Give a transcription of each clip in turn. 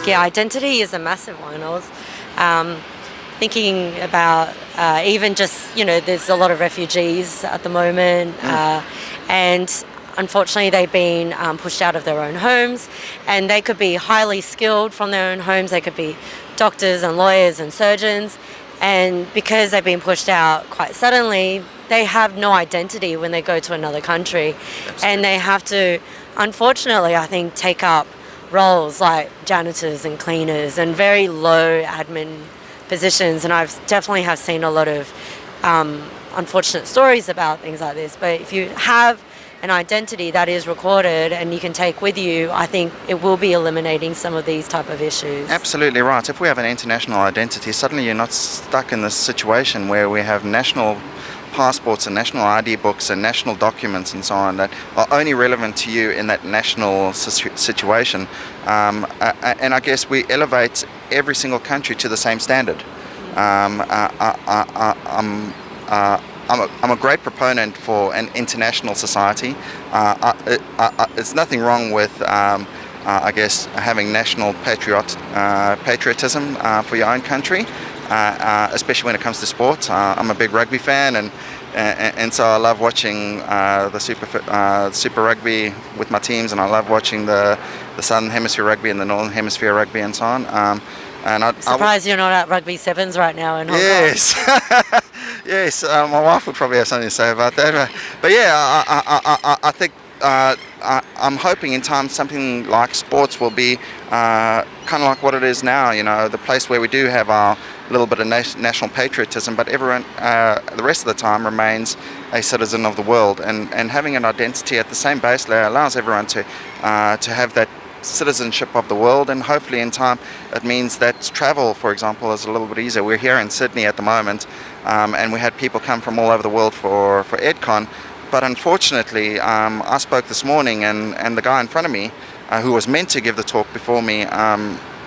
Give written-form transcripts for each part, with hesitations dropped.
yeah, identity is a massive one. I was thinking about even just, there's a lot of refugees at the moment, and unfortunately they've been pushed out of their own homes, and they could be highly skilled from their own homes. They could be doctors and lawyers and surgeons, and because they've been pushed out quite suddenly, they have no identity when they go to another country. Absolutely. And they have to, unfortunately, I think, take up roles like janitors and cleaners and very low admin positions. And I've definitely have seen a lot of unfortunate stories about things like this. But if you have an identity that is recorded and you can take with you, I think it will be eliminating some of these type of issues. Absolutely right. If we have an international identity, suddenly you're not stuck in this situation where we have national passports and national ID books and national documents and so on that are only relevant to you in that national situation. And I guess we elevate every single country to the same standard. I'm a great proponent for an international society. There's nothing wrong with, I guess, having national patriotism for your own country, especially when it comes to sports. I'm a big rugby fan, and so I love watching the Super Rugby with my teams, and I love watching the Southern Hemisphere rugby and the Northern Hemisphere rugby and so on. And I'm surprised you're not at Rugby Sevens right now in Hong Kong. Yes. Yes, my wife would probably have something to say about that. But yeah, I think I'm hoping in time something like sports will be kind of like what it is now, the place where we do have our little bit of national patriotism, but everyone, the rest of the time, remains a citizen of the world. And having an identity at the same base layer allows everyone to have that citizenship of the world, and hopefully in time it means that travel, for example, is a little bit easier. We're here in Sydney at the moment, and we had people come from all over the world for EdCon, but unfortunately I spoke this morning, and the guy in front of me who was meant to give the talk before me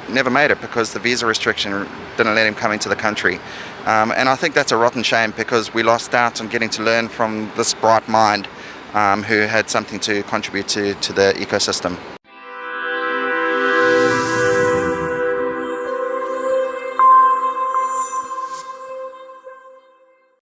never made it because the visa restriction didn't let him come into the country. And I think that's a rotten shame, because we lost out on getting to learn from this bright mind who had something to contribute to the ecosystem.